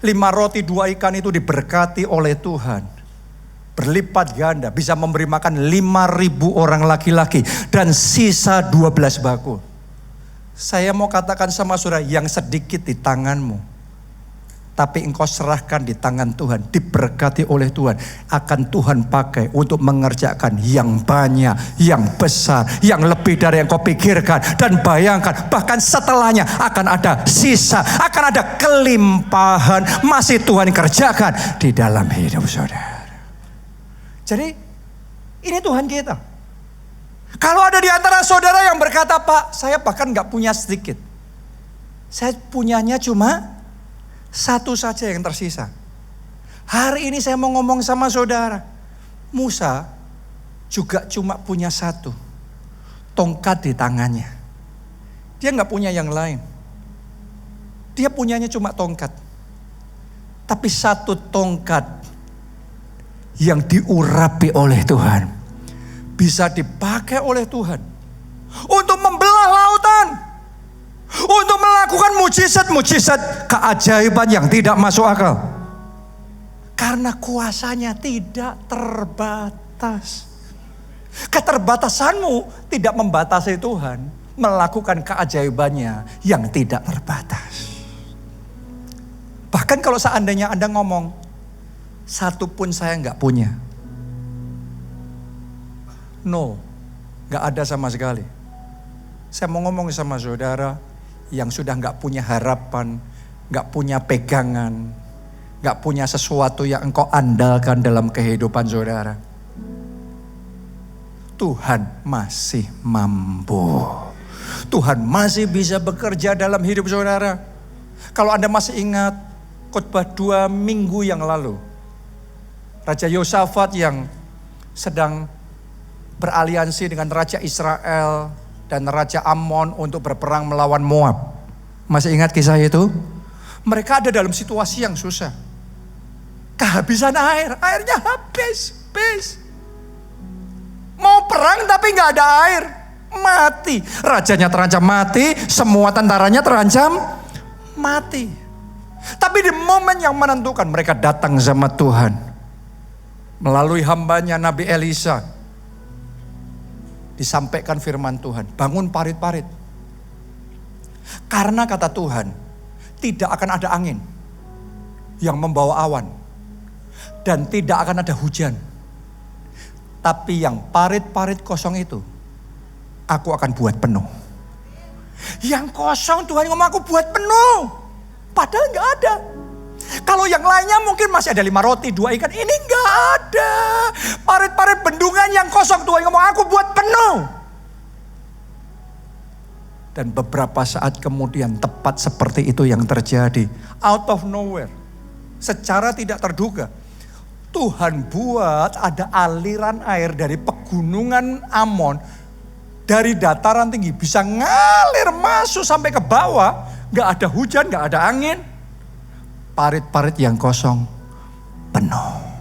5 roti 2 ikan itu diberkati oleh Tuhan, berlipat ganda, bisa memberi makan 5.000 orang laki-laki dan sisa 12 bakul. Saya mau katakan sama saudara, yang sedikit di tanganmu, tapi engkau serahkan di tangan Tuhan, diberkati oleh Tuhan, akan Tuhan pakai untuk mengerjakan yang banyak, yang besar, yang lebih dari yang kau pikirkan dan bayangkan. Bahkan setelahnya akan ada sisa, akan ada kelimpahan, masih Tuhan kerjakan di dalam hidup saudara. Jadi ini Tuhan kita. Kalau ada di antara saudara yang berkata, Pak, saya bahkan gak punya sedikit, saya punyanya cuma 1 saja yang tersisa. Hari ini saya mau ngomong sama saudara, Musa juga cuma punya 1 tongkat di tangannya. Dia gak punya yang lain. Dia punyanya cuma tongkat. Tapi 1 tongkat yang diurapi oleh Tuhan bisa dipakai oleh Tuhan untuk membelah lautan, untuk melakukan mujizat-mujizat keajaiban yang tidak masuk akal. Karena kuasanya tidak terbatas. Keterbatasanmu tidak membatasi Tuhan melakukan keajaibannya yang tidak terbatas. Bahkan kalau seandainya Anda ngomong, 1 pun saya nggak punya. No, nggak ada sama sekali. Saya mau ngomong sama saudara yang sudah nggak punya harapan, nggak punya pegangan, nggak punya sesuatu yang engkau andalkan dalam kehidupan saudara. Tuhan masih mampu. Tuhan masih bisa bekerja dalam hidup saudara. Kalau Anda masih ingat khotbah 2 minggu yang lalu, Raja Yosafat yang sedang beraliansi dengan Raja Israel dan Raja Amon untuk berperang melawan Moab. Masih ingat kisah itu? Mereka ada dalam situasi yang susah. Kehabisan air, airnya habis. Mau perang tapi gak ada air, mati. Rajanya terancam mati, semua tentaranya terancam mati. Tapi di momen yang menentukan, mereka datang sama Tuhan. Melalui hambanya Nabi Elisa, disampaikan firman Tuhan, bangun parit-parit. Karena kata Tuhan, tidak akan ada angin yang membawa awan. Dan tidak akan ada hujan. Tapi yang parit-parit kosong itu, aku akan buat penuh. Yang kosong Tuhan ngomong aku buat penuh. Padahal gak ada. Kalau yang lainnya mungkin masih ada 5 roti, 2 ikan. Ini gak ada. Parit-parit bendungan yang kosong Tuhan ngomong aku buat penuh. Dan beberapa saat kemudian tepat seperti itu yang terjadi. Out of nowhere. Secara tidak terduga. Tuhan buat ada aliran air dari pegunungan Amon. Dari dataran tinggi bisa ngalir masuk sampai ke bawah. Gak ada hujan, gak ada angin. Parit-parit yang kosong penuh.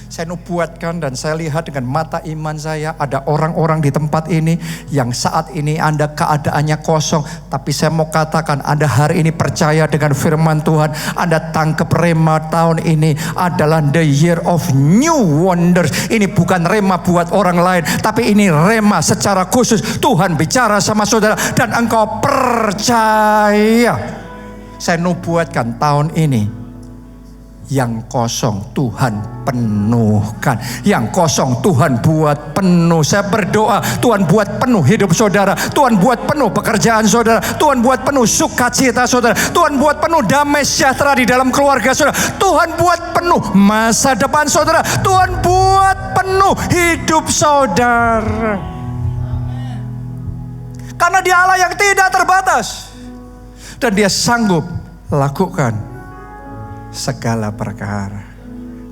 Saya nubuatkan dan saya lihat dengan mata iman saya ada orang-orang di tempat ini yang saat ini Anda keadaannya kosong. Tapi saya mau katakan Anda hari ini percaya dengan firman Tuhan. Anda tangkap rema tahun ini adalah the year of new wonders. Ini bukan rema buat orang lain. Tapi ini rema secara khusus. Tuhan bicara sama saudara dan engkau percaya. Saya nubuatkan tahun ini. Yang kosong Tuhan penuhkan. Yang kosong Tuhan buat penuh. Saya berdoa Tuhan buat penuh hidup saudara. Tuhan buat penuh pekerjaan saudara. Tuhan buat penuh sukacita saudara. Tuhan buat penuh damai sejahtera di dalam keluarga saudara. Tuhan buat penuh masa depan saudara. Tuhan buat penuh hidup saudara. Karena Dia Allah yang tidak terbatas. Dan Dia sanggup lakukan segala perkara.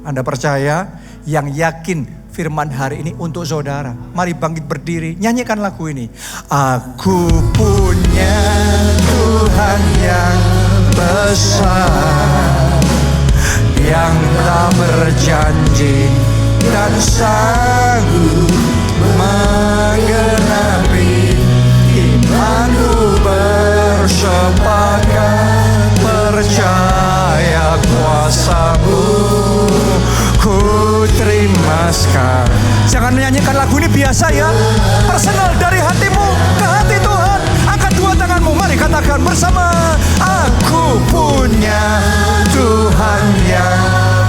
Anda percaya? Yang yakin firman hari ini untuk saudara. Mari bangkit berdiri, nyanyikan lagu ini. Aku punya Tuhan yang besar, yang telah berjanji dan sanggup menggenapi imanku bersepakat percaya kuasa-Mu, ku terima sekarang. Jangan menyanyikan lagu ini biasa ya. Personal dari hatimu ke hati Tuhan. Angkat 2 tanganmu, mari katakan bersama. Aku punya Tuhan yang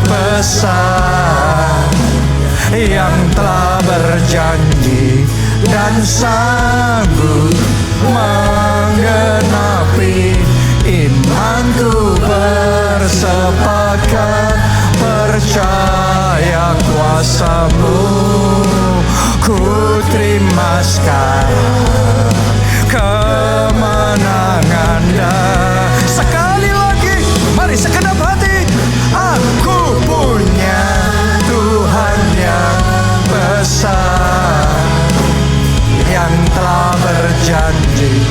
besar, yang telah berjanji dan sanggup menggenapi imanku bersepakat percaya kuasa-Mu, ku terima sekarang kemenangan. Sekali lagi, mari segenap hati. Aku punya Tuhan yang besar, yang telah berjanji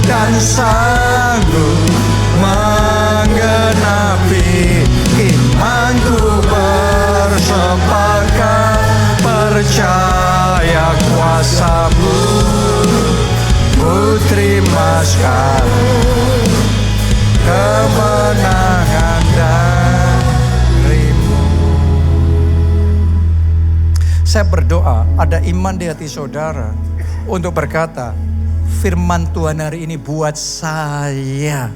dan sanggup menggenapi imanku bersepakat percaya kuasa-Mu, ku terima sekarang kemenangan dari-Mu. Saya berdoa ada iman di hati saudara untuk berkata, firman Tuhan hari ini buat saya.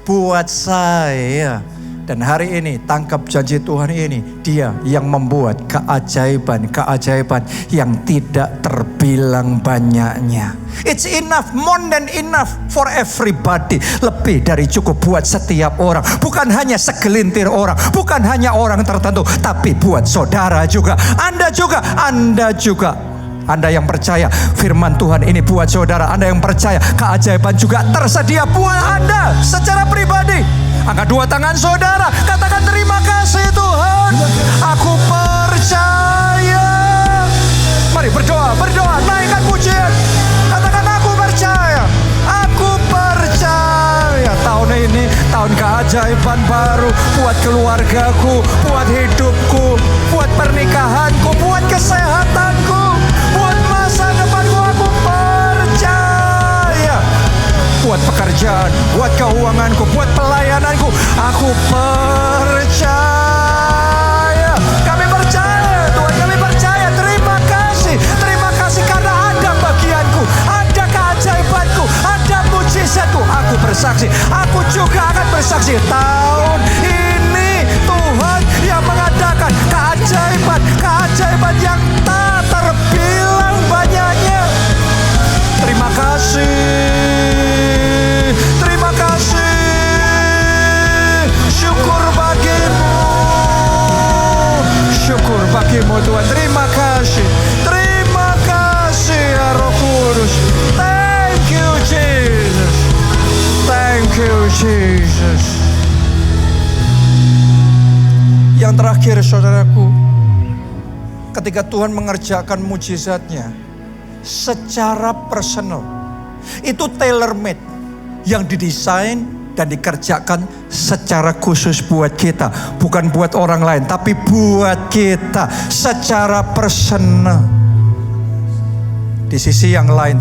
Buat saya. Dan hari ini tangkap janji Tuhan ini. Dia yang membuat keajaiban-keajaiban yang tidak terbilang banyaknya. It's enough, more than enough for everybody. Lebih dari cukup buat setiap orang. Bukan hanya segelintir orang. Bukan hanya orang tertentu. Tapi buat saudara juga. Anda juga. Anda juga. Anda yang percaya firman Tuhan ini buat saudara. Anda yang percaya keajaiban juga tersedia buat Anda secara pribadi. Angkat 2 tangan saudara. Katakan terima kasih Tuhan. Aku percaya. Mari berdoa. Naikkan pujian. Katakan aku percaya. Aku percaya. Tahun ini tahun keajaiban baru. Buat keluargaku. Buat hidupku. Buat pernikahanku. Buat kesehatanku. Buat masa depanku aku percaya. Buat pekerjaan, buat keuanganku, buat pelayananku, aku percaya. Kami percaya Tuhan, kami percaya. Terima kasih karena ada bagianku, ada keajaibanku, ada mujizatku. Aku percaya. bersaksi. Aku juga akan bersaksi. Tahun ini Tuhan yang mengadakan keajaiban yang tak terbilang banyaknya. Terima kasih. Terima kasih. Syukur bagimu. Syukur bagimu Tuhan. Terima kasih. Terima kasih ya Roh Kudus. Thank you Jesus. Thank you Jesus. Yang terakhir saudaraku, ketika Tuhan mengerjakan mujizatnya secara personal, itu tailor-made, yang didesain dan dikerjakan secara khusus buat kita. Bukan buat orang lain, tapi buat kita secara personal. Di sisi yang lain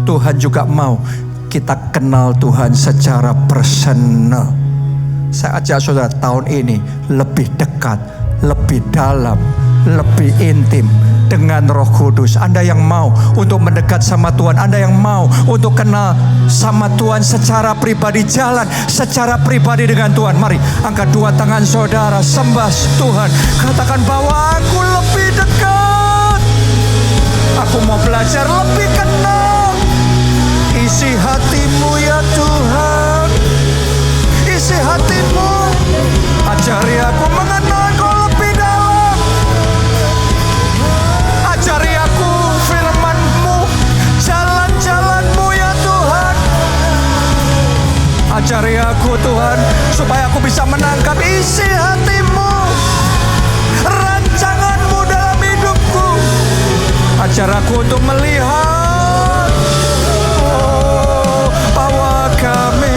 Tuhan juga mau kita kenal Tuhan secara personal. Saya ajak saudara tahun ini lebih dekat, lebih dalam, lebih intim dengan Roh Kudus. Anda yang mau untuk mendekat sama Tuhan, Anda yang mau untuk kenal sama Tuhan secara pribadi, jalan secara pribadi dengan Tuhan. Mari angkat dua tangan saudara, sembah Tuhan. Katakan bahwa aku lebih dekat. Aku mau belajar lebih kenal. Isi hatimu ya Tuhan. Isi hatimu. Ajari aku mengenal Kau lebih dalam. Ajari aku firman-Mu, jalan-jalan-Mu ya Tuhan. Ajari aku Tuhan, supaya aku bisa menangkap isi hati-Mu, rancangan-Mu dalam hidupku. Ajar aku untuk melihat bahwa kami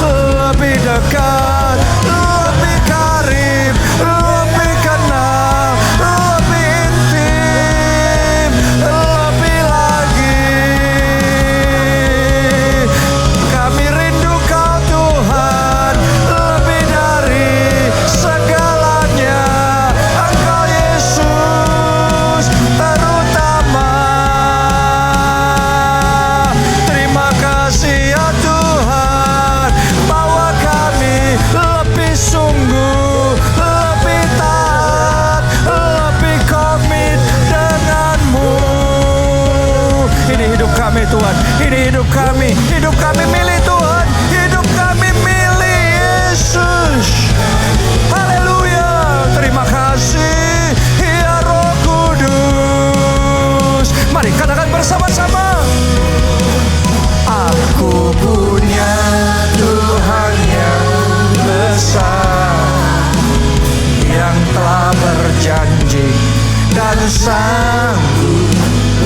lebih dekat, lebih karib, lebih kenal, lebih intim, lebih lagi. Kami rindu Kau Tuhan, lebih dari segalanya. Engkau Yesus terutama. Terima kasih ya Tuhan, bahwa kami lebih sungguh, lebih taat, lebih komit dengan-Mu. Ini hidup kami Tuhan, ini hidup kami milik Tuhan, hidup kami milik Yesus. Haleluya, terima kasih ya Roh Kudus. Mari katakan bersama-sama. Aku punya Tuhan yang besar, yang telah berjanji dan sanggup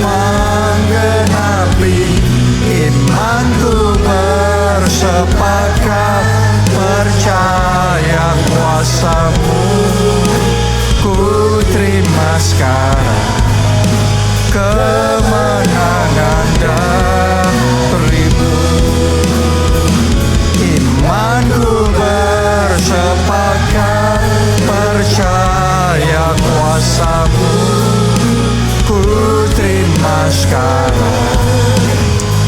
menggenapi. Imanku bersepakat percaya kuasa-Mu. Ku terima sekarang kemenangan darimu. Imanku bersepakat percaya kuasa-Mu. Ku terima sekarang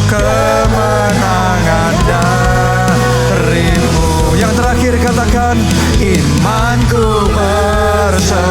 kemenangan darimu. Yang terakhir katakan, imanku bersepakat